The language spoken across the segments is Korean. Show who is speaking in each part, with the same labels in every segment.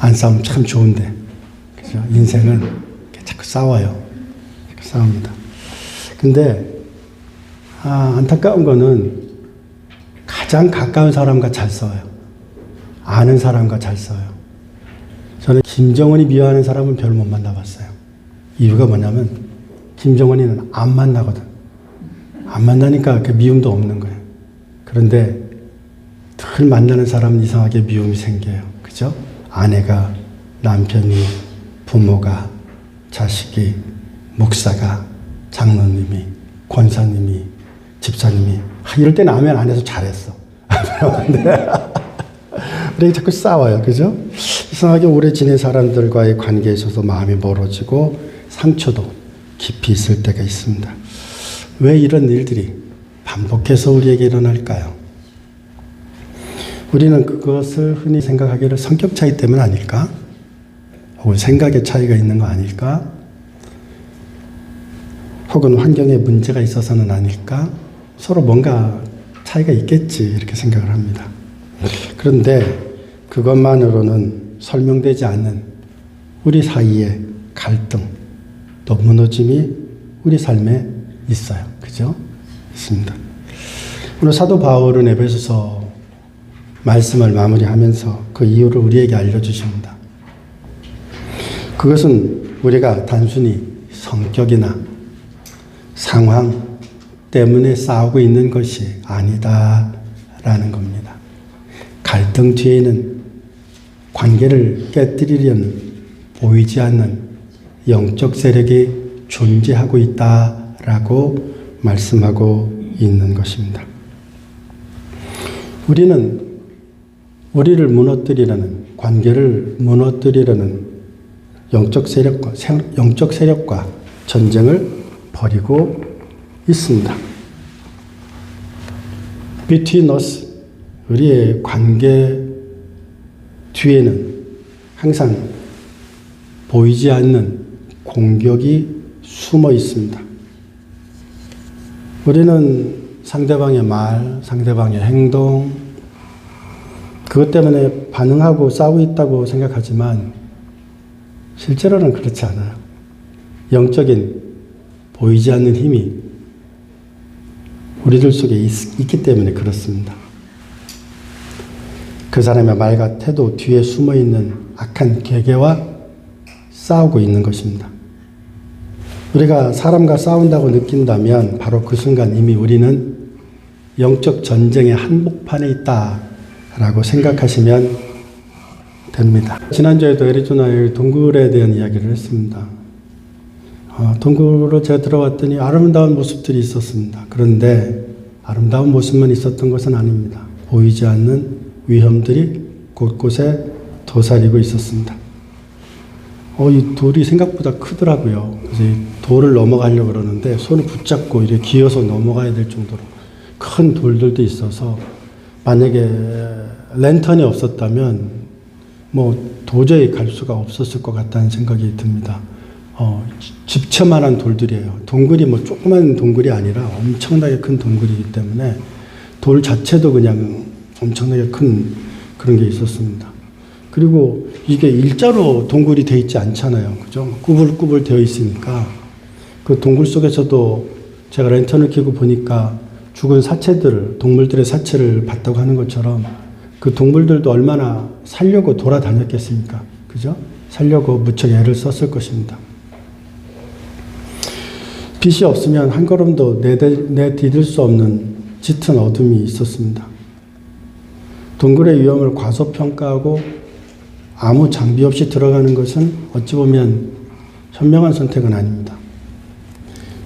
Speaker 1: 안 싸우면 참 좋은데, 그죠? 인생은 자꾸 싸워요. 자꾸 싸웁니다. 근데 안타까운 거는 가장 가까운 사람과 잘 싸워요. 아는 사람과 잘 싸워요. 저는 김정은이 미워하는 사람은 별로 못 만나봤어요. 이유가 뭐냐면 김정은이는 안 만나거든. 안 만나니까 그 미움도 없는 거예요. 그런데 늘 만나는 사람은 이상하게 미움이 생겨요. 그죠? 아내가, 남편이, 부모가, 자식이, 목사가, 장로님이, 권사님이, 집사님이 이럴 때는 아멘 안 해서 잘했어. 우리 자꾸 싸워요. 그죠? 이상하게 오래 지낸 사람들과의 관계에 있어서 마음이 멀어지고 상처도 깊이 있을 때가 있습니다. 왜 이런 일들이 반복해서 우리에게 일어날까요? 우리는 그것을 흔히 생각하기를 성격 차이 때문 아닐까? 혹은 생각의 차이가 있는 거 아닐까? 혹은 환경에 문제가 있어서는 아닐까? 서로 뭔가 차이가 있겠지 이렇게 생각을 합니다. 그런데 그것만으로는 설명되지 않는 우리 사이의 갈등 또 무너짐이 우리 삶에 있어요. 그죠? 있습니다. 오늘 사도 바울은 에베소서 말씀을 마무리하면서 그 이유를 우리에게 알려주십니다. 그것은 우리가 단순히 성격이나 상황 때문에 싸우고 있는 것이 아니다라는 겁니다. 갈등 뒤에는 관계를 깨뜨리려는 보이지 않는 영적 세력이 존재하고 있다라고 말씀하고 있는 것입니다. 우리는 우리를 무너뜨리려는, 관계를 무너뜨리려는 영적 세력과 전쟁을 벌이고 있습니다. Between us, 우리의 관계 뒤에는 항상 보이지 않는 공격이 숨어 있습니다. 우리는 상대방의 말, 상대방의 행동, 그것 때문에 반응하고 싸우고 있다고 생각하지만 실제로는 그렇지 않아요. 영적인 보이지 않는 힘이 우리들 속에 있기 때문에 그렇습니다. 그 사람의 말과 태도 뒤에 숨어있는 악한 계계와 싸우고 있는 것입니다. 우리가 사람과 싸운다고 느낀다면 바로 그 순간 이미 우리는 영적 전쟁의 한복판에 있다라고 생각하시면 됩니다. 지난주에도 애리조나의 동굴에 대한 이야기를 했습니다. 동굴을 제가 들어왔더니 아름다운 모습들이 있었습니다. 그런데 아름다운 모습만 있었던 것은 아닙니다. 보이지 않는 위험들이 곳곳에 도사리고 있었습니다. 이 돌이 생각보다 크더라고요. 그래서 이 돌을 넘어가려고 그러는데 손을 붙잡고 이렇게 기어서 넘어가야 될 정도로 큰 돌들도 있어서 만약에 랜턴이 없었다면 도저히 갈 수가 없었을 것 같다는 생각이 듭니다. 집채만한 돌들이에요. 동굴이 조그만 동굴이 아니라 엄청나게 큰 동굴이기 때문에 돌 자체도 그냥 엄청나게 큰 그런 게 있었습니다. 그리고 이게 일자로 동굴이 되어 있지 않잖아요. 그죠? 꾸불꾸불 되어 있으니까 그 동굴 속에서도 제가 랜턴을 켜고 보니까 죽은 사체들, 동물들의 사체를 봤다고 하는 것처럼 그 동물들도 얼마나 살려고 돌아다녔겠습니까? 그죠? 살려고 무척 애를 썼을 것입니다. 빛이 없으면 한 걸음도 내디딜 수 없는 짙은 어둠이 있었습니다. 동굴의 위험을 과소평가하고 아무 장비 없이 들어가는 것은 어찌 보면 현명한 선택은 아닙니다.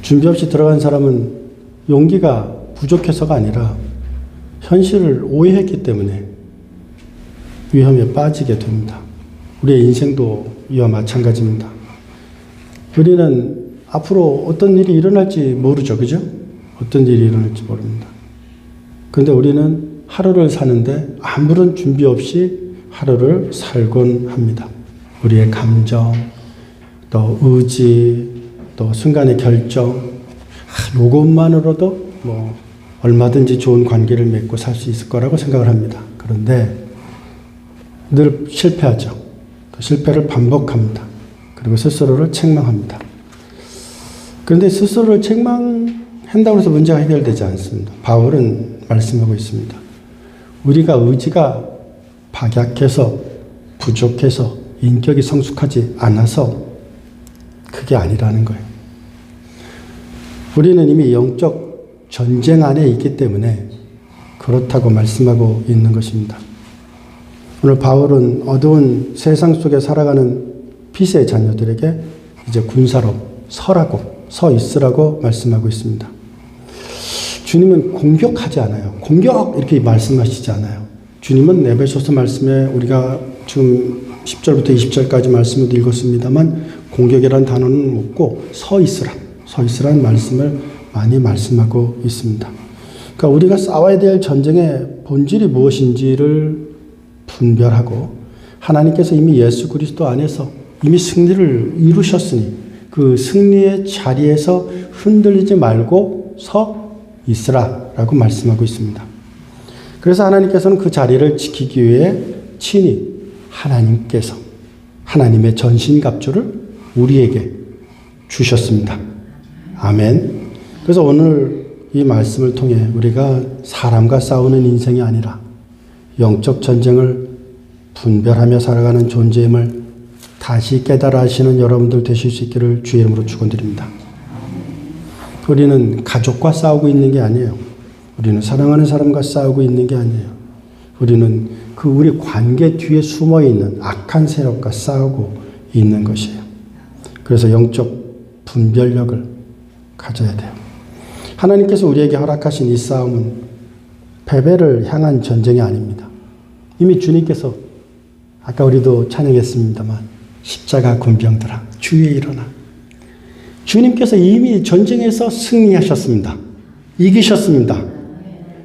Speaker 1: 준비 없이 들어간 사람은 용기가 부족해서가 아니라 현실을 오해했기 때문에 위험에 빠지게 됩니다. 우리의 인생도 이와 마찬가지입니다. 우리는 앞으로 어떤 일이 일어날지 모르죠. 그죠? 어떤 일이 일어날지 모릅니다. 그런데 우리는 하루를 사는데 아무런 준비 없이 하루를 살곤 합니다. 우리의 감정, 또 의지, 또 순간의 결정, 이것만으로도 얼마든지 좋은 관계를 맺고 살 수 있을 거라고 생각을 합니다. 그런데 늘 실패하죠. 또 실패를 반복합니다. 그리고 스스로를 책망합니다. 그런데 스스로를 책망한다고 해서 문제가 해결되지 않습니다. 바울은 말씀하고 있습니다. 우리가 의지가 박약해서 부족해서 인격이 성숙하지 않아서 그게 아니라는 거예요. 우리는 이미 영적 전쟁 안에 있기 때문에 그렇다고 말씀하고 있는 것입니다. 오늘 바울은 어두운 세상 속에 살아가는 빛의 자녀들에게 이제 군사로 서 있으라고 말씀하고 있습니다. 주님은 공격하지 않아요. 공격 이렇게 말씀하시지 않아요. 주님은 에베소서 말씀에 우리가 지금 10절부터 20절까지 말씀을 읽었습니다만 공격이라는 단어는 없고 서 있으라는 말씀을 많이 말씀하고 있습니다. 그러니까 우리가 싸워야 될 전쟁의 본질이 무엇인지를 분별하고 하나님께서 이미 예수 그리스도 안에서 이미 승리를 이루셨으니 그 승리의 자리에서 흔들리지 말고 서 있으라라고 말씀하고 있습니다. 그래서 하나님께서는 그 자리를 지키기 위해 친히 하나님께서 하나님의 전신갑주를 우리에게 주셨습니다. 아멘. 그래서 오늘 이 말씀을 통해 우리가 사람과 싸우는 인생이 아니라 영적 전쟁을 분별하며 살아가는 존재임을 다시 깨달아 하시는 여러분들 되실 수 있기를 주의 이름으로 축원드립니다. 우리는 가족과 싸우고 있는 게 아니에요. 우리는 사랑하는 사람과 싸우고 있는 게 아니에요. 우리는 그 우리 관계 뒤에 숨어 있는 악한 세력과 싸우고 있는 것이에요. 그래서 영적 분별력을 가져야 돼요. 하나님께서 우리에게 허락하신 이 싸움은 패배를 향한 전쟁이 아닙니다. 이미 주님께서 아까 우리도 찬양했습니다만 십자가 군병들아 주위에 일어나. 주님께서 이미 전쟁에서 승리하셨습니다. 이기셨습니다.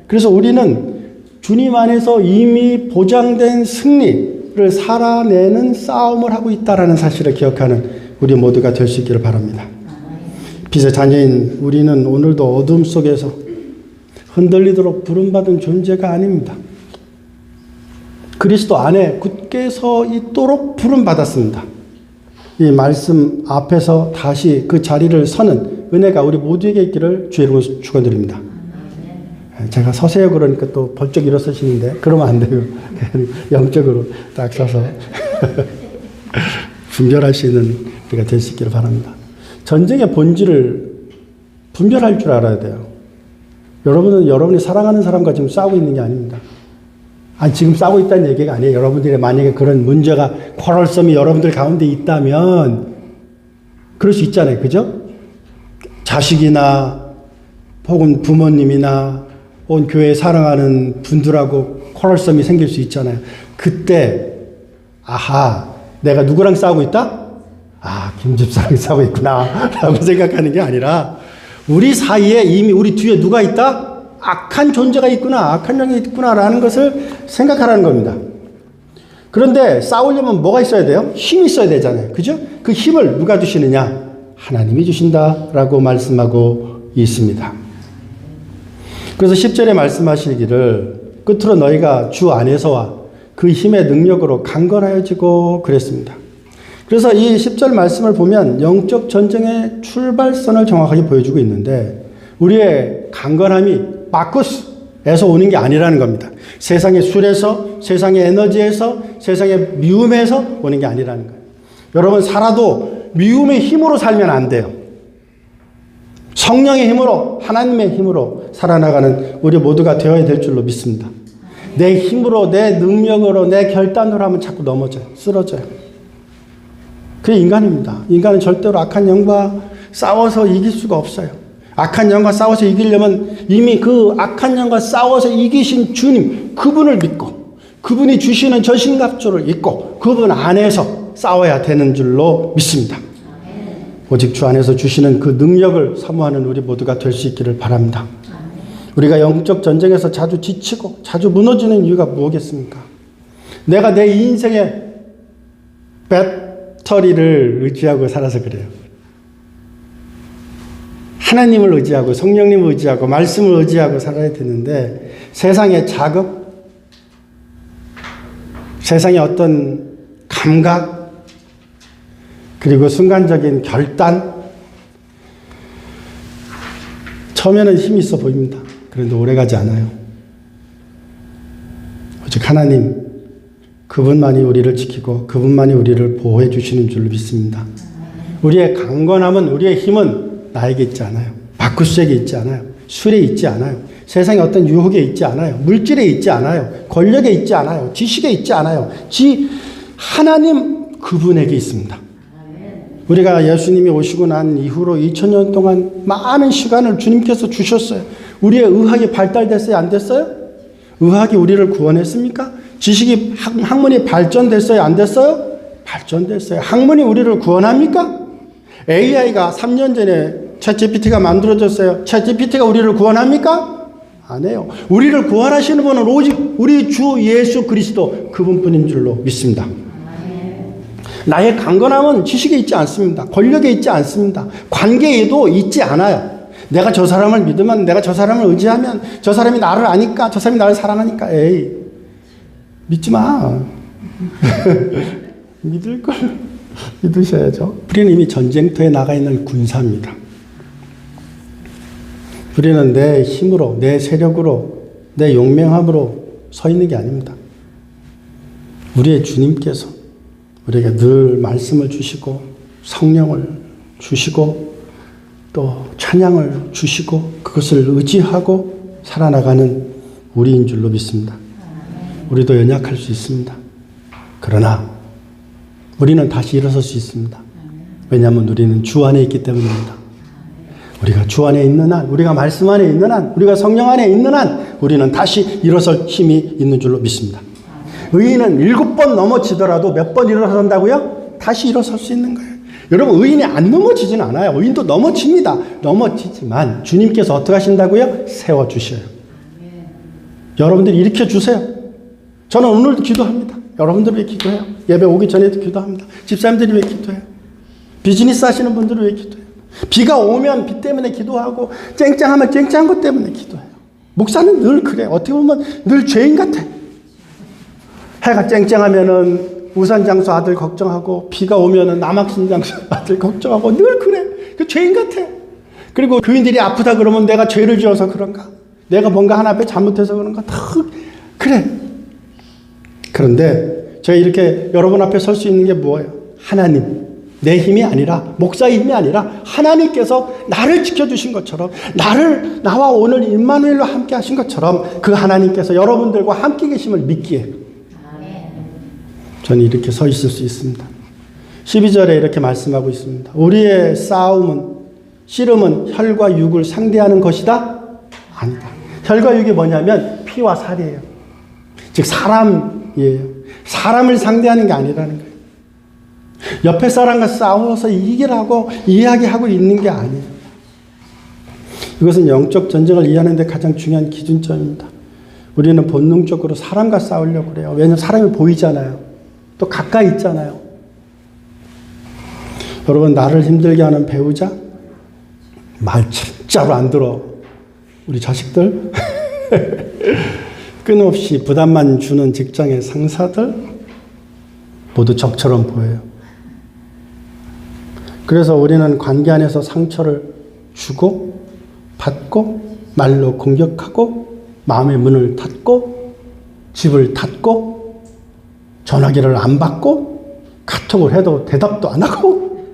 Speaker 1: 그래서 우리는 주님 안에서 이미 보장된 승리를 살아내는 싸움을 하고 있다는 사실을 기억하는 우리 모두가 될 수 있기를 바랍니다. 빛의 자녀인 우리는 오늘도 어둠 속에서 흔들리도록 부름받은 존재가 아닙니다. 그리스도 안에 굳게 서 있도록 부름받았습니다. 이 말씀 앞에서 다시 그 자리를 서는 은혜가 우리 모두에게 있기를 주의 이름으로 축원드립니다. 제가 서세요 그러니까 또 벌쩍 일어서시는데 그러면 안 돼요. 영적으로 딱 서서 분별할 수 있는 우리가 될 수 있기를 바랍니다. 전쟁의 본질을 분별할 줄 알아야 돼요. 여러분은 여러분이 사랑하는 사람과 지금 싸우고 있는 게 아닙니다. 지금 싸우고 있다는 얘기가 아니에요. 여러분들이 만약에 그런 문제가, 쿼럴섬이 여러분들 가운데 있다면, 그럴 수 있잖아요. 그죠? 자식이나, 혹은 부모님이나, 혹은 교회에 사랑하는 분들하고 쿼럴섬이 생길 수 있잖아요. 그때, 아하, 내가 누구랑 싸우고 있다? 김 집사랑 싸우고 있구나. 라고 생각하는 게 아니라, 우리 사이에 이미 우리 뒤에 누가 있다? 악한 존재가 있구나, 악한 영이 있구나라는 것을 생각하라는 겁니다. 그런데 싸우려면 뭐가 있어야 돼요? 힘이 있어야 되잖아요. 그죠? 그 힘을 누가 주시느냐? 하나님이 주신다라고 말씀하고 있습니다. 그래서 10절에 말씀하시기를 끝으로 너희가 주 안에서와 그 힘의 능력으로 강건하여지고 그랬습니다. 그래서 이 10절 말씀을 보면 영적 전쟁의 출발선을 정확하게 보여주고 있는데 우리의 강건함이 바쿠스에서 오는 게 아니라는 겁니다. 세상의 술에서, 세상의 에너지에서, 세상의 미움에서 오는 게 아니라는 거예요. 여러분 살아도 미움의 힘으로 살면 안 돼요. 성령의 힘으로, 하나님의 힘으로 살아나가는 우리 모두가 되어야 될 줄로 믿습니다. 내 힘으로, 내 능력으로, 내 결단으로 하면 자꾸 넘어져요. 쓰러져요. 그게 인간입니다. 인간은 절대로 악한 영과 싸워서 이길 수가 없어요. 악한 영과 싸워서 이기려면 이미 그 악한 영과 싸워서 이기신 주님, 그분을 믿고 그분이 주시는 전신갑주를 입고 그분 안에서 싸워야 되는 줄로 믿습니다. 오직 주 안에서 주시는 그 능력을 사모하는 우리 모두가 될 수 있기를 바랍니다. 우리가 영적 전쟁에서 자주 지치고 자주 무너지는 이유가 뭐겠습니까? 내가 내 인생의 배터리를 의지하고 살아서 그래요. 하나님을 의지하고 성령님을 의지하고 말씀을 의지하고 살아야 되는데 세상의 자극, 세상의 어떤 감각, 그리고 순간적인 결단. 처음에는 힘이 있어 보입니다. 그런데 오래가지 않아요. 오직 하나님, 그분만이 우리를 지키고 그분만이 우리를 보호해 주시는 줄 믿습니다. 우리의 강건함은, 우리의 힘은 나에게 있지 않아요. 바쿠스에게 있지 않아요. 술에 있지 않아요. 세상의 어떤 유혹에 있지 않아요. 물질에 있지 않아요. 권력에 있지 않아요. 지식에 있지 않아요. 하나님 그분에게 있습니다. 우리가 예수님이 오시고 난 이후로 2000년 동안 많은 시간을 주님께서 주셨어요. 우리의 의학이 발달됐어요? 안 됐어요? 의학이 우리를 구원했습니까? 지식이, 학문이 발전됐어요? 안 됐어요? 발전됐어요. 학문이 우리를 구원합니까? AI가 3년 전에 챗GPT가 만들어졌어요. 챗GPT가 우리를 구원합니까? 안 해요. 우리를 구원하시는 분은 오직 우리 주 예수 그리스도 그분뿐인 줄로 믿습니다. 나의 강건함은 지식에 있지 않습니다. 권력에 있지 않습니다. 관계에도 있지 않아요. 내가 저 사람을 믿으면, 내가 저 사람을 의지하면, 저 사람이 나를 아니까, 저 사람이 나를 사랑하니까, 에이, 믿지 마. 믿을 걸 믿으셔야죠. 우리는 이미 전쟁터에 나가 있는 군사입니다. 우리는 내 힘으로, 내 세력으로, 내 용맹함으로 서 있는 게 아닙니다. 우리의 주님께서 우리에게 늘 말씀을 주시고 성령을 주시고 또 찬양을 주시고 그것을 의지하고 살아나가는 우리인 줄로 믿습니다. 우리도 연약할 수 있습니다. 그러나 우리는 다시 일어설 수 있습니다. 왜냐하면 우리는 주 안에 있기 때문입니다. 우리가 주 안에 있는 한, 우리가 말씀 안에 있는 한, 우리가 성령 안에 있는 한 우리는 다시 일어설 힘이 있는 줄로 믿습니다. 의인은 7번 넘어지더라도 몇 번 일어선다고요? 다시 일어설 수 있는 거예요. 여러분, 의인이 안 넘어지진 않아요. 의인도 넘어집니다. 넘어지지만 주님께서 어떻게 하신다고요? 세워주셔요. 여러분들이 일으켜주세요. 저는 오늘도 기도합니다. 여러분들 왜 기도해요? 예배 오기 전에도 기도합니다. 집사님들이 왜 기도해요? 비즈니스 하시는 분들은 왜 기도해요? 비가 오면 비 때문에 기도하고 쨍쨍하면 쨍쨍한 것 때문에 기도해요. 목사는 늘 그래. 어떻게 보면 늘 죄인 같아. 해가 쨍쨍하면은 우산장수 아들 걱정하고 비가 오면은 남학신장수 아들 걱정하고 늘 그래. 그 죄인 같아. 그리고 교인들이 아프다 그러면 내가 죄를 지어서 그런가? 내가 뭔가 하나 앞에 잘못해서 그런가? 다 그래. 그런데 제가 이렇게 여러분 앞에 설 수 있는 게 뭐예요? 하나님. 내 힘이 아니라, 목사의 힘이 아니라 하나님께서 나를 지켜주신 것처럼, 나와 오늘 임마누엘로 함께 하신 것처럼 그 하나님께서 여러분들과 함께 계심을 믿기에 저는 이렇게 서 있을 수 있습니다. 12절에 이렇게 말씀하고 있습니다. 우리의 싸움은, 씨름은 혈과 육을 상대하는 것이다? 아니다. 혈과 육이 뭐냐면 피와 살이에요. 즉 사람이에요. 사람을 상대하는 게 아니라는 거예요. 옆에 사람과 싸워서 이기라고 이야기하고 있는 게 아니에요. 이것은 영적 전쟁을 이해하는 데 가장 중요한 기준점입니다. 우리는 본능적으로 사람과 싸우려고 그래요. 왜냐하면 사람이 보이잖아요. 또 가까이 있잖아요. 여러분, 나를 힘들게 하는 배우자? 말 진짜로 안 들어. 우리 자식들? 끊임없이 부담만 주는 직장의 상사들? 모두 적처럼 보여요. 그래서 우리는 관계 안에서 상처를 주고 받고 말로 공격하고 마음의 문을 닫고 집을 닫고 전화기를 안 받고 카톡을 해도 대답도 안 하고.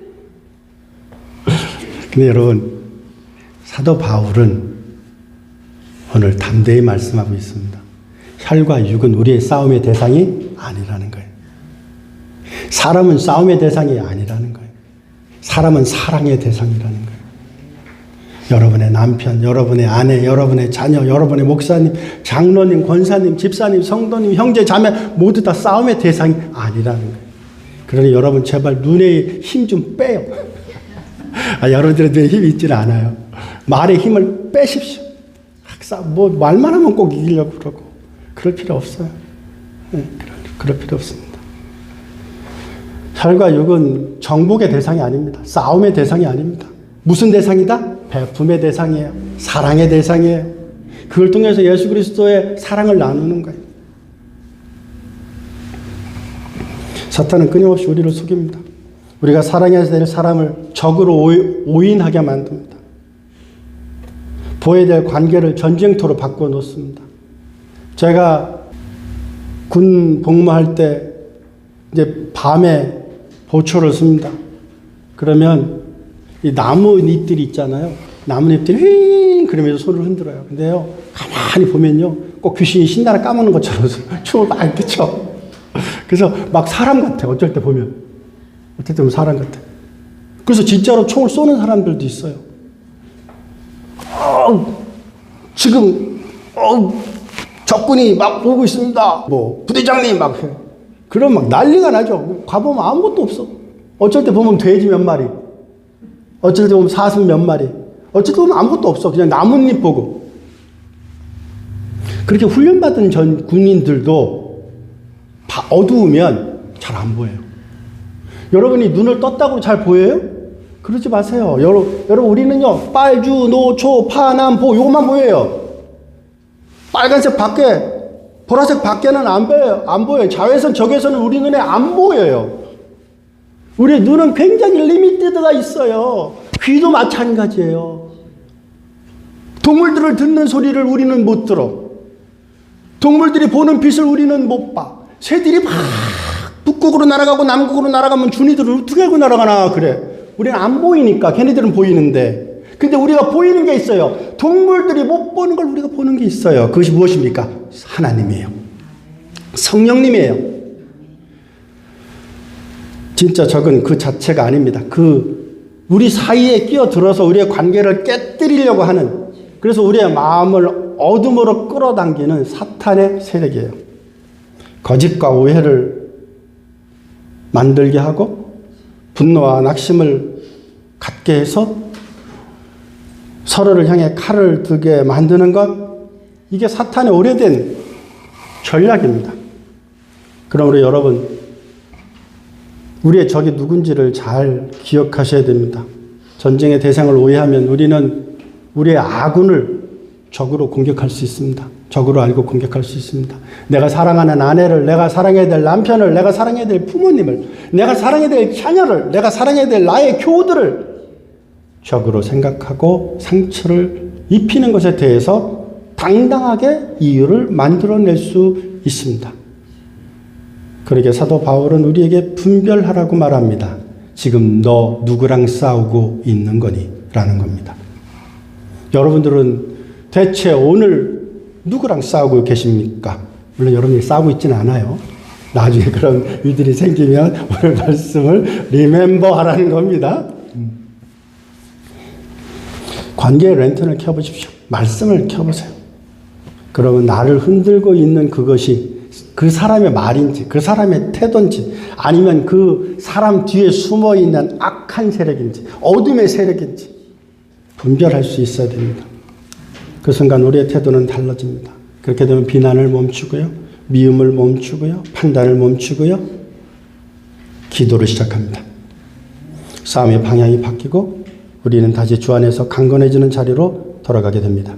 Speaker 1: 근데 여러분, 사도 바울은 오늘 담대히 말씀하고 있습니다. 혈과 육은 우리의 싸움의 대상이 아니라는 거예요. 사람은 싸움의 대상이 아니라는 거예요. 사람은 사랑의 대상이라는 거예요. 여러분의 남편, 여러분의 아내, 여러분의 자녀, 여러분의 목사님, 장로님, 권사님, 집사님, 성도님, 형제, 자매 모두 다 싸움의 대상이 아니라는 거예요. 그러니 여러분 제발 눈에 힘 좀 빼요. 여러분들의 눈에 힘이 있지는 않아요. 말에 힘을 빼십시오. 뭐 말만 하면 꼭 이기려고 그러고 그럴 필요 없어요. 그럴 필요 없습니다. 혈과 육은 정복의 대상이 아닙니다. 싸움의 대상이 아닙니다. 무슨 대상이다? 베품의 대상이에요. 사랑의 대상이에요. 그걸 통해서 예수 그리스도의 사랑을 나누는 거예요. 사탄은 끊임없이 우리를 속입니다. 우리가 사랑해야 될 사람을 적으로 오인하게 만듭니다. 보호해야 될 관계를 전쟁터로 바꿔놓습니다. 제가 군 복무할 때 이제 밤에 보초를 씁니다. 그러면 이 나뭇잎들이 있잖아요. 나뭇잎들이 휘잉 그러면서 손을 흔들어요. 근데요, 가만히 보면요, 꼭 귀신이 신나라 까먹는 것처럼 춤을 막 춰. 그래서 막 사람 같아. 어쩔 때 보면. 어떨 때 보면 사람 같아. 그래서 진짜로 총을 쏘는 사람들도 있어요. 지금 적군이 막 오고 있습니다. 뭐 부대장님 막 해. 그럼 막 난리가 나죠. 가보면 아무것도 없어. 어쩔 때 보면 돼지 몇 마리, 어쩔 때 보면 사슴 몇 마리, 어쩔 때 보면 아무것도 없어. 그냥 나뭇잎 보고. 그렇게 훈련받은 전 군인들도 어두우면 잘 안 보여요. 여러분이 눈을 떴다고 잘 보여요? 그러지 마세요. 여러분 우리는요, 빨주, 노초, 파남, 보 요것만 보여요. 빨간색 밖에, 보라색 밖에는 안 보여요. 자외선, 적외선은 우리 눈에 안 보여요. 우리 눈은 굉장히 리미티드가 있어요. 귀도 마찬가지예요. 동물들을 듣는 소리를 우리는 못 들어. 동물들이 보는 빛을 우리는 못 봐. 새들이 막 북극으로 날아가고 남극으로 날아가면 준이들을 어떻게 알고 날아가나 그래. 우리는 안 보이니까. 걔네들은 보이는데. 근데 우리가 보이는 게 있어요. 동물들이 못 보는 걸 우리가 보는 게 있어요. 그것이 무엇입니까? 하나님이에요. 성령님이에요. 진짜 적은 그 자체가 아닙니다. 우리 사이에 끼어들어서 우리의 관계를 깨뜨리려고 하는, 그래서 우리의 마음을 어둠으로 끌어당기는 사탄의 세력이에요. 거짓과 오해를 만들게 하고 분노와 낙심을 갖게 해서 서로를 향해 칼을 들게 만드는 것, 이게 사탄의 오래된 전략입니다. 그러므로 여러분, 우리의 적이 누군지를 잘 기억하셔야 됩니다. 전쟁의 대상을 오해하면 우리는 우리의 아군을 적으로 공격할 수 있습니다. 적으로 알고 공격할 수 있습니다. 내가 사랑하는 아내를, 내가 사랑해야 될 남편을, 내가 사랑해야 될 부모님을, 내가 사랑해야 될 자녀를, 내가 사랑해야 될 나의 교우들을 적으로 생각하고 상처를 입히는 것에 대해서 당당하게 이유를 만들어낼 수 있습니다. 그러게 사도 바울은 우리에게 분별하라고 말합니다. 지금 너 누구랑 싸우고 있는 거니? 라는 겁니다. 여러분들은 대체 오늘 누구랑 싸우고 계십니까? 물론 여러분이 싸우고 있지는 않아요. 나중에 그런 일들이 생기면 오늘 말씀을 리멤버 하라는 겁니다. 관계의 랜턴을 켜보십시오. 말씀을 켜보세요. 그러면 나를 흔들고 있는 그것이 그 사람의 말인지, 그 사람의 태도인지, 아니면 그 사람 뒤에 숨어있는 악한 세력인지, 어둠의 세력인지 분별할 수 있어야 됩니다. 그 순간 우리의 태도는 달라집니다. 그렇게 되면 비난을 멈추고요, 미움을 멈추고요, 판단을 멈추고요, 기도를 시작합니다. 싸움의 방향이 바뀌고 우리는 다시 주 안에서 강건해지는 자리로 돌아가게 됩니다.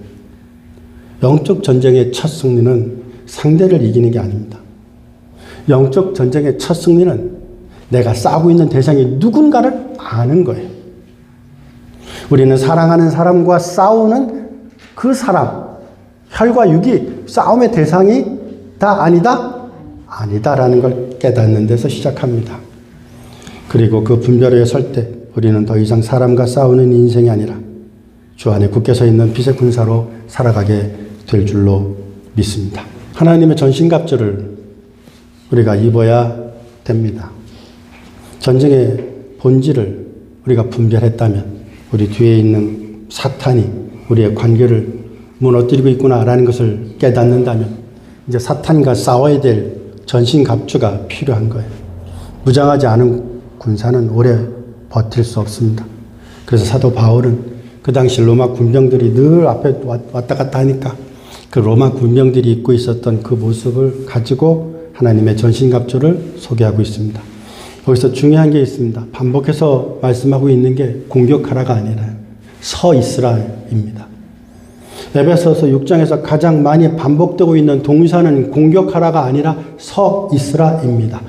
Speaker 1: 영적 전쟁의 첫 승리는 상대를 이기는 게 아닙니다. 영적 전쟁의 첫 승리는 내가 싸우고 있는 대상이 누군가를 아는 거예요. 우리는 사랑하는 사람과 싸우는 그 사람, 혈과 육이 싸움의 대상이 다 아니다? 아니다라는 걸 깨닫는 데서 시작합니다. 그리고 그 분별에 설 때 우리는 더 이상 사람과 싸우는 인생이 아니라 주 안에 굳게 서 있는 빛의 군사로 살아가게 될 줄로 믿습니다. 하나님의 전신갑주를 우리가 입어야 됩니다. 전쟁의 본질을 우리가 분별했다면 우리 뒤에 있는 사탄이 우리의 관계를 무너뜨리고 있구나라는 것을 깨닫는다면 이제 사탄과 싸워야 될 전신갑주가 필요한 거예요. 무장하지 않은 군사는 오래 버틸 수 없습니다. 그래서 사도 바울은 그 당시 로마 군병들이 늘 앞에 왔다 갔다 하니까 그 로마 군병들이 입고 있었던 그 모습을 가지고 하나님의 전신갑주를 소개하고 있습니다. 여기서 중요한 게 있습니다. 반복해서 말씀하고 있는 게 공격하라가 아니라 서 있으라입니다. 에베소서 6장에서 가장 많이 반복되고 있는 동사는 공격하라가 아니라 서 있으라입니다.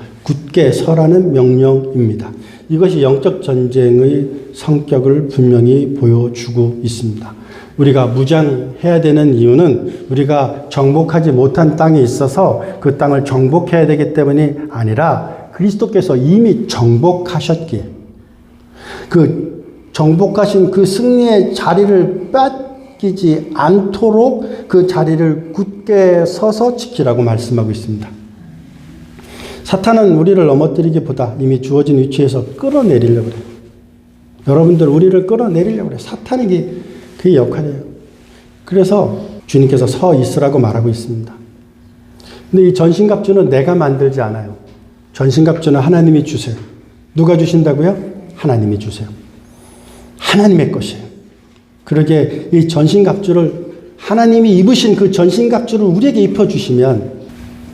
Speaker 1: 굳게 서라는 명령입니다. 이것이 영적 전쟁의 성격을 분명히 보여주고 있습니다. 우리가 무장해야 되는 이유는 우리가 정복하지 못한 땅에 있어서 그 땅을 정복해야 되기 때문이 아니라 그리스도께서 이미 정복하셨기에 그 정복하신 그 승리의 자리를 뺏기지 않도록 그 자리를 굳게 서서 지키라고 말씀하고 있습니다. 사탄은 우리를 넘어뜨리기보다 이미 주어진 위치에서 끌어내리려고 그래요. 여러분들 우리를 끌어내리려고 그래요. 사탄이 그게 역할이에요. 그래서 주님께서 서 있으라고 말하고 있습니다. 근데 이 전신갑주는 내가 만들지 않아요. 전신갑주는 하나님이 주세요. 누가 주신다고요? 하나님이 주세요. 하나님의 것이에요. 그러게 이 전신갑주를 하나님이 입으신 그 전신갑주를 우리에게 입혀주시면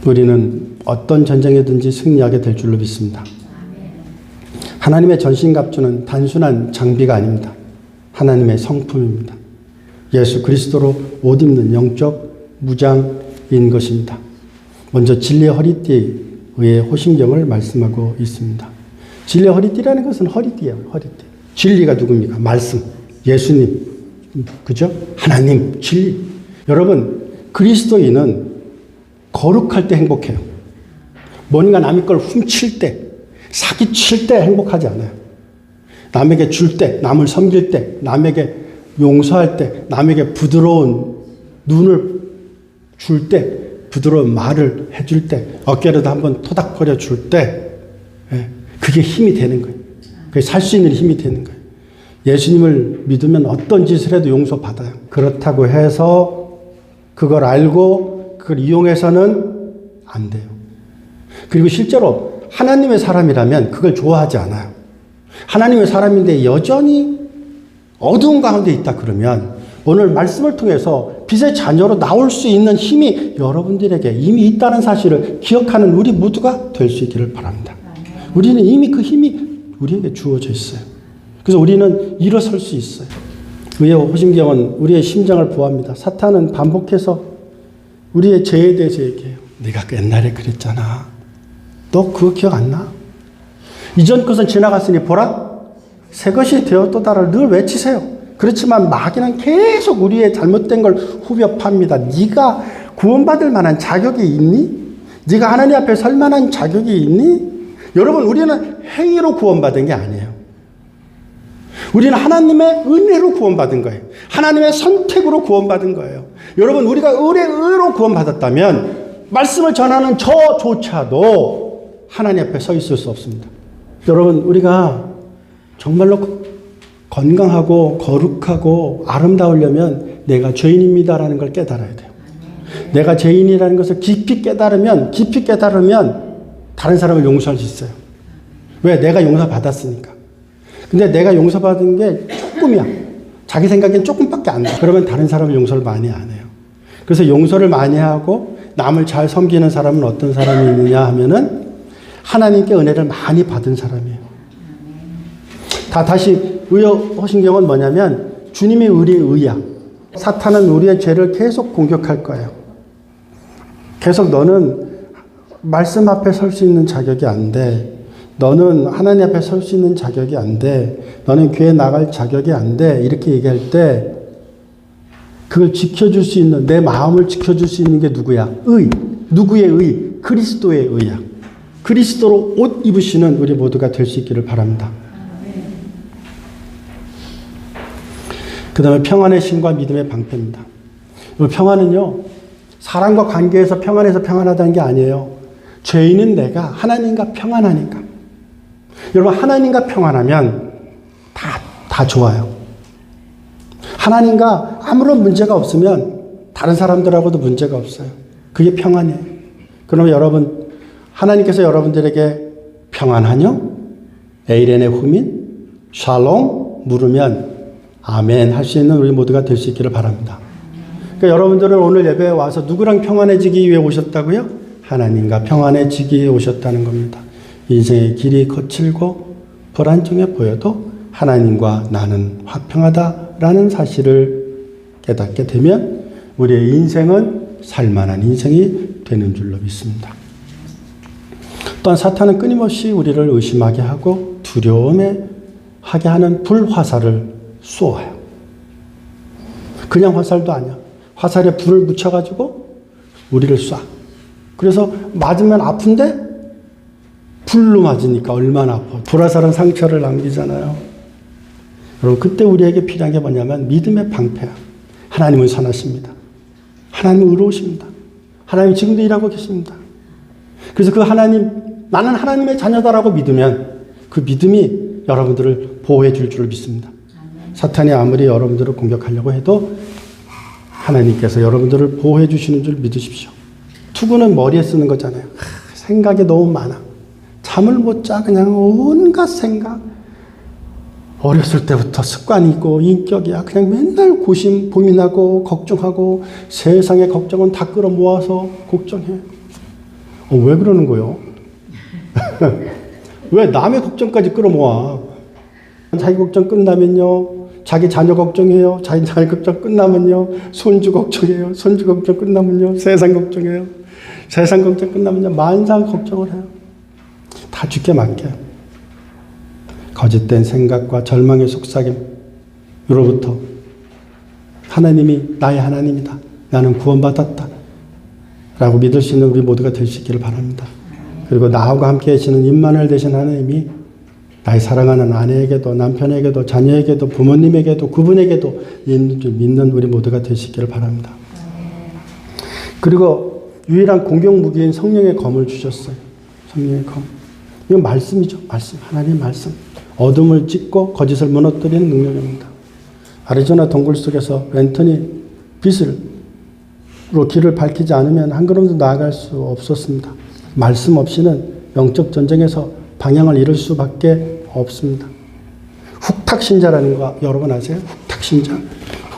Speaker 1: 우리는 어떤 전쟁에든지 승리하게 될 줄로 믿습니다. 하나님의 전신갑주는 단순한 장비가 아닙니다. 하나님의 성품입니다. 예수 그리스도로 옷 입는 영적 무장인 것입니다. 먼저 진리의 허리띠에 의해 호심경을 말씀하고 있습니다. 진리의 허리띠라는 것은 허리띠예요. 허리띠. 진리가 누굽니까? 말씀. 예수님. 그죠? 하나님. 진리. 여러분, 그리스도인은 거룩할 때 행복해요. 뭔가 남의 걸 훔칠 때, 사기칠 때 행복하지 않아요. 남에게 줄 때, 남을 섬길 때, 남에게 용서할 때, 남에게 부드러운 눈을 줄 때, 부드러운 말을 해줄 때, 어깨라도 한번 토닥거려 줄 때, 그게 힘이 되는 거예요. 그게 살 수 있는 힘이 되는 거예요. 예수님을 믿으면 어떤 짓을 해도 용서받아요. 그렇다고 해서 그걸 알고 그걸 이용해서는 안 돼요. 그리고 실제로 하나님의 사람이라면 그걸 좋아하지 않아요. 하나님의 사람인데 여전히 어두운 가운데 있다 그러면 오늘 말씀을 통해서 빛의 자녀로 나올 수 있는 힘이 여러분들에게 이미 있다는 사실을 기억하는 우리 모두가 될 수 있기를 바랍니다. 우리는 이미 그 힘이 우리에게 주어져 있어요. 그래서 우리는 일어설 수 있어요. 의의 호심경은 우리의 심장을 보호합니다. 사탄은 반복해서 우리의 죄에 대해서 얘기해요. 네가 옛날에 그랬잖아. 너 그거 기억 안 나? 이전 것은 지나갔으니 보라 새 것이 되었도다를 늘 외치세요. 그렇지만 마귀는 계속 우리의 잘못된 걸 후벼 팝니다. 네가 구원받을 만한 자격이 있니? 네가 하나님 앞에 설 만한 자격이 있니? 여러분, 우리는 행위로 구원받은 게 아니에요. 우리는 하나님의 은혜로 구원받은 거예요. 하나님의 선택으로 구원받은 거예요. 여러분, 우리가 의로 구원받았다면 말씀을 전하는 저조차도 하나님 앞에 서 있을 수 없습니다. 여러분, 우리가 정말로 건강하고 거룩하고 아름다우려면 내가 죄인입니다라는 걸 깨달아야 돼요. 내가 죄인이라는 것을 깊이 깨달으면 다른 사람을 용서할 수 있어요. 왜? 내가 용서받았으니까. 근데 내가 용서받은 게 조금이야. 자기 생각엔 조금밖에 안 돼. 그러면 다른 사람을 용서를 많이 안 해요. 그래서 용서를 많이 하고 남을 잘 섬기는 사람은 어떤 사람이 있느냐 하면은 하나님께 은혜를 많이 받은 사람이에요. 다시 의호신경은 뭐냐면 주님이 우리의 의야. 사탄은 우리의 죄를 계속 공격할 거예요. 계속 너는 말씀 앞에 설 수 있는 자격이 안 돼. 너는 하나님 앞에 설 수 있는 자격이 안 돼. 너는 교회 나갈 자격이 안 돼. 이렇게 얘기할 때 그걸 지켜줄 수 있는, 내 마음을 지켜줄 수 있는 게 누구야? 의. 누구의 의? 그리스도의 의야. 그리스도로 옷 입으시는 우리 모두가 될 수 있기를 바랍니다. 그 다음에 평안의 신과 믿음의 방패입니다. 평안은요, 사람과 관계에서 평안해서 평안하다는 게 아니에요. 죄인은 내가 하나님과 평안하니까. 여러분, 하나님과 평안하면 다 좋아요. 하나님과 아무런 문제가 없으면 다른 사람들하고도 문제가 없어요. 그게 평안이에요. 그러면 여러분, 하나님께서 여러분들에게 평안하뇨? 에이렌의 후민? 샬롬? 물으면 아멘 할 수 있는 우리 모두가 될 수 있기를 바랍니다. 그러니까 여러분들은 오늘 예배에 와서 누구랑 평안해지기 위해 오셨다고요? 하나님과 평안해지기 위해 오셨다는 겁니다. 인생의 길이 거칠고 불안정해 보여도 하나님과 나는 화평하다라는 사실을 깨닫게 되면 우리의 인생은 살만한 인생이 되는 줄로 믿습니다. 또한 사탄은 끊임없이 우리를 의심하게 하고 두려움에 하게 하는 불화살을 쏘아요. 그냥 화살도 아니야. 화살에 불을 묻혀가지고 우리를 쏴. 그래서 맞으면 아픈데 불로 맞으니까 얼마나 아파. 불화살은 상처를 남기잖아요. 여러분, 그때 우리에게 필요한 게 뭐냐면 믿음의 방패야. 하나님은 선하십니다. 하나님은 의로우십니다. 하나님 지금도 일하고 계십니다. 그래서 그 하나님, 나는 하나님의 자녀다라고 믿으면 그 믿음이 여러분들을 보호해 줄 줄을 믿습니다. 사탄이 아무리 여러분들을 공격하려고 해도 하나님께서 여러분들을 보호해 주시는 줄 믿으십시오. 투구는 머리에 쓰는 거잖아요. 생각이 너무 많아. 잠을 못 자. 그냥 온갖 생각. 어렸을 때부터 습관이고 인격이야. 그냥 맨날 고민하고 걱정하고 세상의 걱정은 다 끌어모아서 걱정해. 왜 그러는 거요? 왜 남의 걱정까지 끌어모아? 자기 걱정 끝나면요. 자기 자녀 걱정해요. 자기 자녀 걱정 끝나면요. 손주 걱정해요. 손주 걱정 끝나면요. 세상 걱정해요. 세상 걱정 끝나면요. 만상 걱정을 해요. 다 죽게 맡겨요. 거짓된 생각과 절망의 속삭임으로부터 하나님이 나의 하나님이다. 나는 구원받았다. 라고 믿을 수 있는 우리 모두가 될 수 있기를 바랍니다. 그리고 나하고 함께 계시는 임마누엘 되신 하나님이 나의 사랑하는 아내에게도 남편에게도 자녀에게도 부모님에게도 그분에게도 있는 줄 믿는 우리 모두가 될 수 있기를 바랍니다. 그리고 유일한 공격 무기인 성령의 검을 주셨어요. 성령의 검. 이건 말씀이죠. 말씀. 하나님의 말씀. 어둠을 찢고 거짓을 무너뜨리는 능력입니다. 아리조나 동굴 속에서 랜턴이 빛으로 길을 밝히지 않으면 한 걸음도 나아갈 수 없었습니다. 말씀 없이는 영적 전쟁에서 방향을 잃을 수밖에 없습니다. 훅탁신자라는 거 여러분 아세요? 훅탁신자.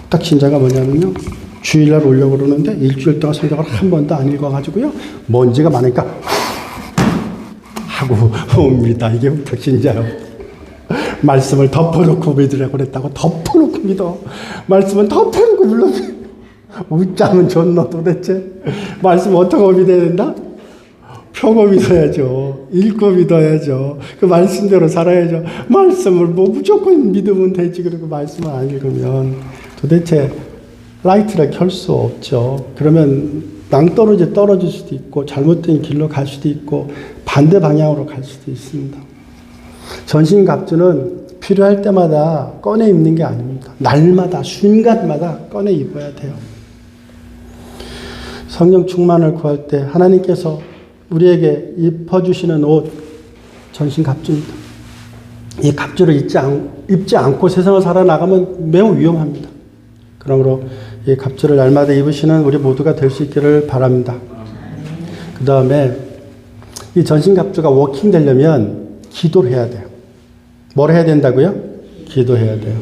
Speaker 1: 훅탁신자가 뭐냐면요. 주일날 오려고 그러는데 일주일 동안 성경을 한 번도 안 읽어가지고요. 먼지가 많으니까 하고 옵니다. 이게 훅탁신자요. 말씀을 덮어놓고 믿으라고 그랬다고. 덮어놓고 믿어. 말씀은 덮어놓고 물론 웃자면 좋노 도대체. 말씀 어떻게 믿어야 된다? 펴고 믿어야죠. 읽고 믿어야죠. 그 말씀대로 살아야죠. 말씀을 뭐 무조건 믿으면 되지. 그리고 말씀을 안 읽으면 도대체 라이트를 켤 수 없죠. 그러면 낭떠러지 떨어질 수도 있고 잘못된 길로 갈 수도 있고 반대 방향으로 갈 수도 있습니다. 전신갑주는 필요할 때마다 꺼내 입는 게 아닙니다. 날마다 순간마다 꺼내 입어야 돼요. 성령 충만을 구할 때 하나님께서 우리에게 입혀주시는 옷, 전신갑주입니다. 이 갑주를 입지 않고 세상을 살아나가면 매우 위험합니다. 그러므로 이 갑주를 날마다 입으시는 우리 모두가 될 수 있기를 바랍니다. 그 다음에 이 전신갑주가 워킹 되려면 기도를 해야 돼요. 뭘 해야 된다고요? 기도해야 돼요.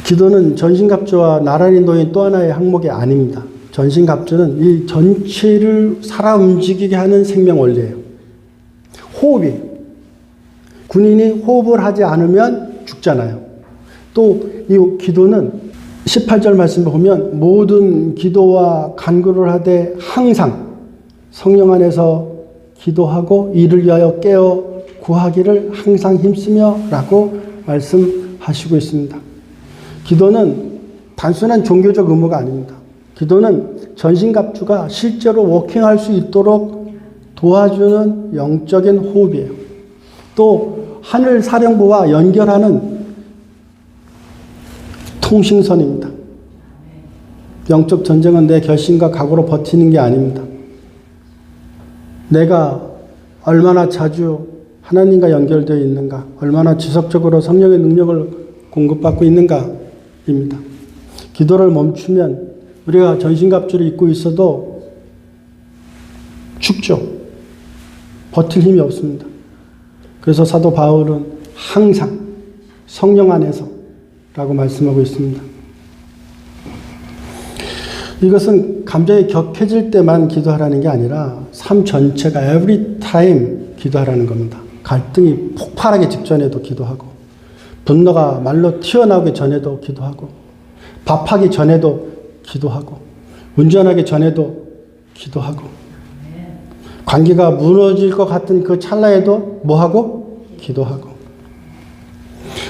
Speaker 1: 기도는 전신갑주와 나란히 놓인 또 하나의 항목이 아닙니다. 전신갑주는 이 전체를 살아 움직이게 하는 생명 원리예요. 호흡이. 군인이 호흡을 하지 않으면 죽잖아요. 또 이 기도는 18절 말씀을 보면 모든 기도와 간구를 하되 항상 성령 안에서 기도하고 이를 위하여 깨어 구하기를 항상 힘쓰며 라고 말씀하시고 있습니다. 기도는 단순한 종교적 의무가 아닙니다. 기도는 전신갑주가 실제로 워킹할 수 있도록 도와주는 영적인 호흡이에요. 또 하늘 사령부와 연결하는 통신선입니다. 영적 전쟁은 내 결심과 각오로 버티는 게 아닙니다. 내가 얼마나 자주 하나님과 연결되어 있는가, 얼마나 지속적으로 성령의 능력을 공급받고 있는가입니다. 기도를 멈추면 우리가 전신갑주를 입고 있어도 죽죠. 버틸 힘이 없습니다. 그래서 사도 바울은 항상 성령 안에서 라고 말씀하고 있습니다. 이것은 감정이 격해질 때만 기도하라는 게 아니라 삶 전체가 every time 기도하라는 겁니다. 갈등이 폭발하기 직전에도 기도하고, 분노가 말로 튀어나오기 전에도 기도하고, 밥하기 전에도 기도하고, 운전하기 전에도 기도하고, 관계가 무너질 것 같은 그 찰나에도 뭐하고? 기도하고.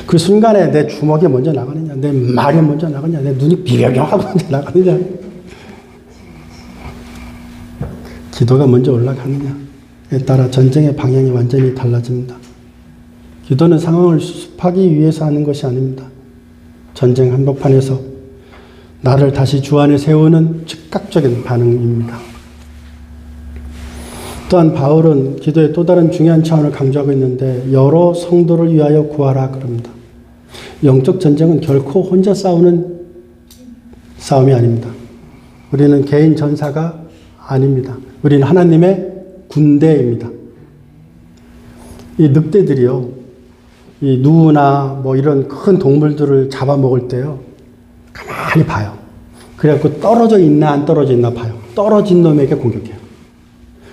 Speaker 1: 그 순간에 내 주먹이 먼저 나가느냐, 내 말이 먼저 나가느냐, 내 눈이 비벼경하고 먼저 나가느냐, 기도가 먼저 올라가느냐에 따라 전쟁의 방향이 완전히 달라집니다. 기도는 상황을 수습하기 위해서 하는 것이 아닙니다. 전쟁 한복판에서 나를 다시 주 안에 세우는 즉각적인 반응입니다. 또한 바울은 기도의 또 다른 중요한 차원을 강조하고 있는데 여러 성도를 위하여 구하라 그럽니다. 영적 전쟁은 결코 혼자 싸우는 싸움이 아닙니다. 우리는 개인 전사가 아닙니다. 우리는 하나님의 군대입니다. 이 늑대들이요, 이 누나 뭐 이런 큰 동물들을 잡아먹을 때요, 가만히 봐요. 그래갖고 떨어져 있나 안 떨어져 있나 봐요. 떨어진 놈에게 공격해요.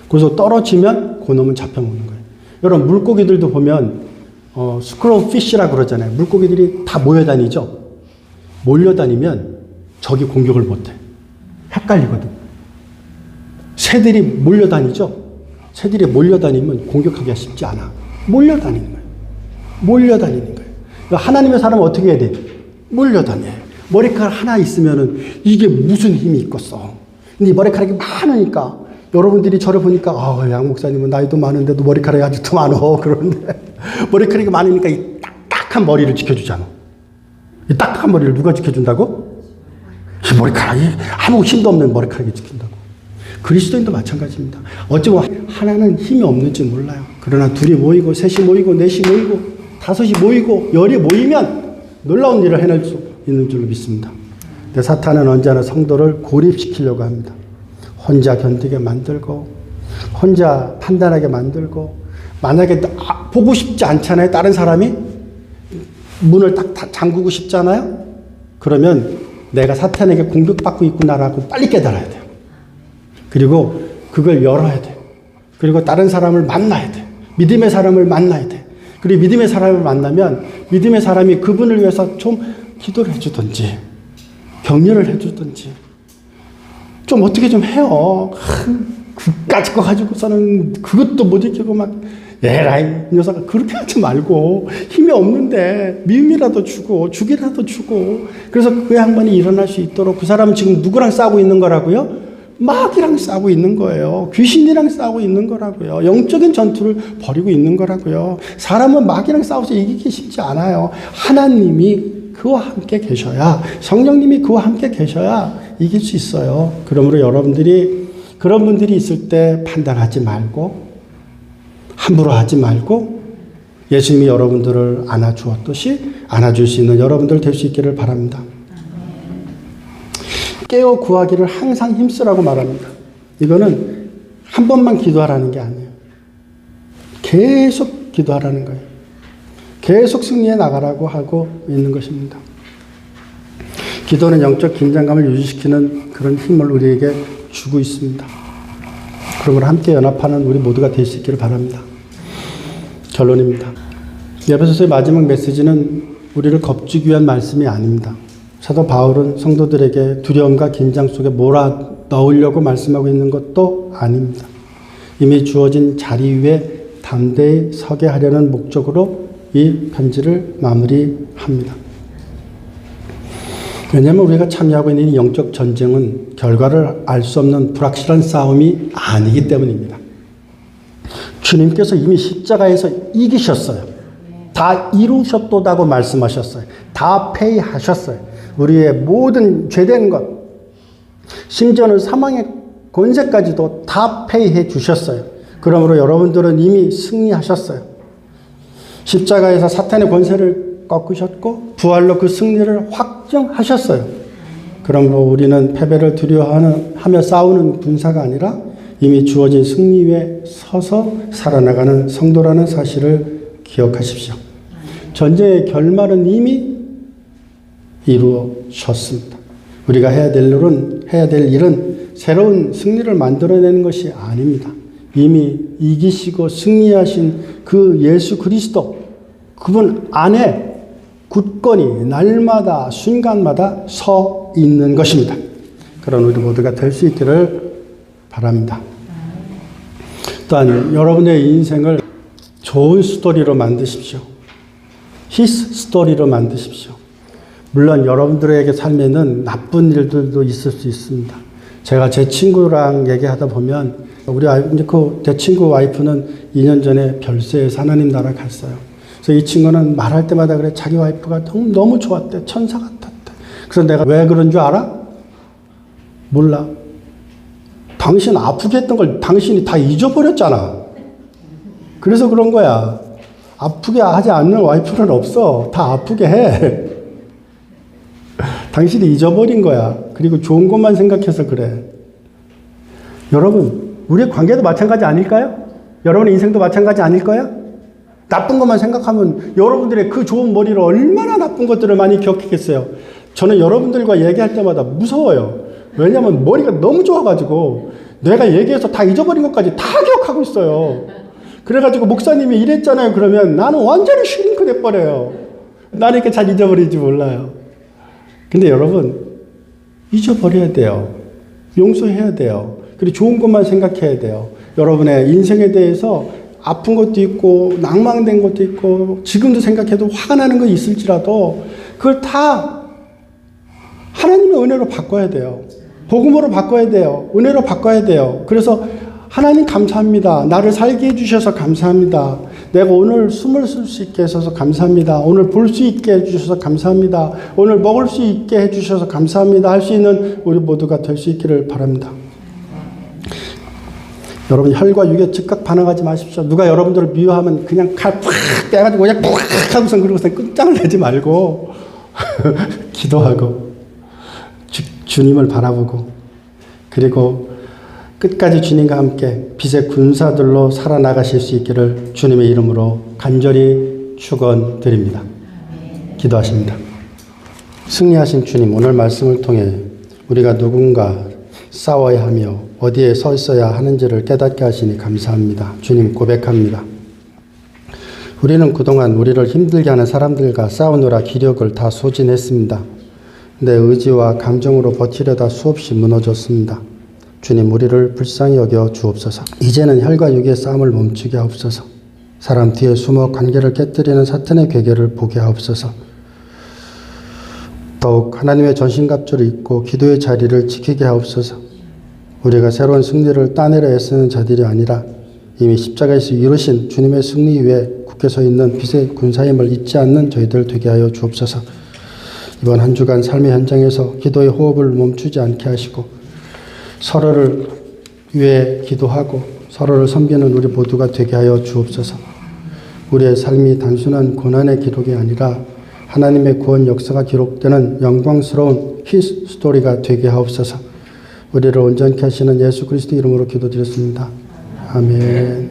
Speaker 1: 그래서 떨어지면 그 놈은 잡혀먹는 거예요. 여러분, 물고기들도 보면 스크롤 피쉬라고 그러잖아요. 물고기들이 다 모여다니죠. 몰려다니면 적이 공격을 못해. 헷갈리거든. 새들이 몰려다니죠. 새들이 몰려다니면 공격하기가 쉽지 않아. 몰려다니는 거예요. 몰려다니는 거예요. 하나님의 사람은 어떻게 해야 돼? 몰려다녀요. 머리카락 하나 있으면은 이게 무슨 힘이 있겠어. 근데 머리카락이 많으니까 여러분들이 저를 보니까 양 목사님은 나이도 많은데도 머리카락이 아직도 많어. 그런데 머리카락이 많으니까 이 딱딱한 머리를 지켜주잖아. 이 딱딱한 머리를 누가 지켜준다고? 이 머리카락이 아무 힘도 없는 머리카락이 지킨다고. 그리스도인도 마찬가지입니다. 어쩌면 하나는 힘이 없는지 몰라요. 그러나 둘이 모이고 셋이 모이고 넷이 모이고 다섯이 모이고 열이 모이면 놀라운 일을 해낼 수 있는 줄로 믿습니다. 근데 사탄은 언제나 성도를 고립시키려고 합니다. 혼자 견디게 만들고 혼자 판단하게 만들고, 만약에 보고 싶지 않잖아요. 다른 사람이 문을 딱 잠그고 싶잖아요. 그러면 내가 사탄에게 공격받고 있구나라고 빨리 깨달아야 돼요. 그리고 그걸 열어야 돼요. 그리고 다른 사람을 만나야 돼요. 믿음의 사람을 만나야 돼요. 그리고 믿음의 사람을 만나면 믿음의 사람이 그분을 위해서 좀 기도를 해주든지 격려를 해주든지 좀 어떻게 좀 해요. 그까짓 거 가지고서는 그것도 못 지키고 막 에라이 녀석아, 그렇게 하지 말고 힘이 없는데 미움이라도 주고 죽이라도 주고, 그래서 그 양반이 일어날 수 있도록. 그 사람은 지금 누구랑 싸우고 있는 거라고요? 마귀랑 싸우고 있는 거예요. 귀신이랑 싸우고 있는 거라고요. 영적인 전투를 벌이고 있는 거라고요. 사람은 마귀랑 싸워서 이기기 쉽지 않아요. 하나님이 그와 함께 계셔야, 성령님이 그와 함께 계셔야 이길 수 있어요. 그러므로 여러분들이 그런 분들이 있을 때 판단하지 말고 함부로 하지 말고 예수님이 여러분들을 안아주었듯이 안아줄 수 있는 여러분들 될 수 있기를 바랍니다. 깨어 구하기를 항상 힘쓰라고 말합니다. 이거는 한 번만 기도하라는 게 아니에요. 계속 기도하라는 거예요. 계속 승리해 나가라고 하고 있는 것입니다. 기도는 영적 긴장감을 유지시키는 그런 힘을 우리에게 주고 있습니다. 그러므로 함께 연합하는 우리 모두가 될 수 있기를 바랍니다. 결론입니다. 에베소서의 마지막 메시지는 우리를 겁주기 위한 말씀이 아닙니다. 사도 바울은 성도들에게 두려움과 긴장 속에 몰아넣으려고 말씀하고 있는 것도 아닙니다. 이미 주어진 자리 위에 담대히 서게 하려는 목적으로 이 편지를 마무리합니다. 왜냐하면 우리가 참여하고 있는 이 영적 전쟁은 결과를 알 수 없는 불확실한 싸움이 아니기 때문입니다. 주님께서 이미 십자가에서 이기셨어요. 다 이루셨도다고 말씀하셨어요. 다 페이하셨어요. 우리의 모든 죄된 것, 심지어는 사망의 권세까지도 다 페이해 주셨어요. 그러므로 여러분들은 이미 승리하셨어요. 십자가에서 사탄의 권세를 꺾으셨고 부활로 그 승리를 확정하셨어요. 그러므로 우리는 패배를 두려워하며 싸우는 군사가 아니라 이미 주어진 승리 위에 서서 살아나가는 성도라는 사실을 기억하십시오. 전쟁의 결말은 이미 이루어졌습니다. 우리가 해야 될 일은 새로운 승리를 만들어내는 것이 아닙니다. 이미 이기시고 승리하신 그 예수 그리스도, 그분 안에 굳건히 날마다 순간마다 서 있는 것입니다. 그런 우리 모두가 될 수 있기를 바랍니다. 일단 여러분의 인생을 좋은 스토리로 만드십시오. 히스 스토리로 만드십시오. 물론 여러분들에게 삶에는 나쁜 일들도 있을 수 있습니다. 제가 제 친구랑 얘기하다 보면 우리 제 친구 와이프는 2년 전에 별세에서 하나님 나라 갔어요. 그래서 이 친구는 말할 때마다 그래 자기 와이프가 너무 좋았대. 천사 같았대. 그래서 내가 왜 그런 줄 알아? 몰라. 당신 아프게 했던 걸 당신이 다 잊어버렸잖아. 그래서 그런 거야. 아프게 하지 않는 와이프는 없어. 다 아프게 해. 당신이 잊어버린 거야. 그리고 좋은 것만 생각해서 그래. 여러분, 우리의 관계도 마찬가지 아닐까요? 여러분의 인생도 마찬가지 아닐 거야? 나쁜 것만 생각하면 여러분들의 그 좋은 머리로 얼마나 나쁜 것들을 많이 기억했겠어요. 저는 여러분들과 얘기할 때마다 무서워요. 왜냐하면 머리가 너무 좋아가지고 내가 얘기해서 다 잊어버린 것까지 다 기억하고 있어요. 그래가지고 목사님이 이랬잖아요. 그러면 나는 완전히 슈링크 돼버려요. 나는 이렇게 잘 잊어버리지 몰라요. 근데 여러분, 잊어버려야 돼요. 용서해야 돼요. 그리고 좋은 것만 생각해야 돼요. 여러분의 인생에 대해서 아픈 것도 있고 낭망된 것도 있고 지금도 생각해도 화가 나는 거 있을지라도 그걸 다 하나님의 은혜로 바꿔야 돼요. 복음으로 바꿔야 돼요. 은혜로 바꿔야 돼요. 그래서 하나님 감사합니다. 나를 살게 해주셔서 감사합니다. 내가 오늘 숨을 쉴 수 있게 해주셔서 감사합니다. 오늘 볼 수 있게 해주셔서 감사합니다. 오늘 먹을 수 있게 해주셔서 감사합니다. 할 수 있는 우리 모두가 될 수 있기를 바랍니다. 여러분 혈과 육에 즉각 반응하지 마십시오. 누가 여러분들을 미워하면 그냥 칼 팍 빼가지고 그냥 팍 하고서 그러고서 끝장을 내지 말고 기도하고 주님을 바라보고 그리고 끝까지 주님과 함께 빛의 군사들로 살아나가실 수 있기를 주님의 이름으로 간절히 축원드립니다. 기도하십니다. 승리하신 주님, 오늘 말씀을 통해 우리가 누군가 싸워야 하며 어디에 서 있어야 하는지를 깨닫게 하시니 감사합니다. 주님 고백합니다. 우리는 그동안 우리를 힘들게 하는 사람들과 싸우느라 기력을 다 소진했습니다. 내 의지와 감정으로 버티려다 수없이 무너졌습니다. 주님, 우리를 불쌍히 여겨 주옵소서. 이제는 혈과 육의 싸움을 멈추게 하옵소서. 사람 뒤에 숨어 관계를 깨뜨리는 사탄의 괴계를 보게 하옵소서. 더욱 하나님의 전신갑주를 입고 기도의 자리를 지키게 하옵소서. 우리가 새로운 승리를 따내려 애쓰는 자들이 아니라 이미 십자가에서 이루신 주님의 승리 위에 굳게 서 있는 빛의 군사임을 잊지 않는 저희들 되게 하여 주옵소서. 이번 한 주간 삶의 현장에서 기도의 호흡을 멈추지 않게 하시고 서로를 위해 기도하고 서로를 섬기는 우리 모두가 되게 하여 주옵소서. 우리의 삶이 단순한 고난의 기록이 아니라 하나님의 구원 역사가 기록되는 영광스러운 히스 스토리가 되게 하옵소서. 우리를 온전케 하시는 예수 그리스도 이름으로 기도드렸습니다. 아멘.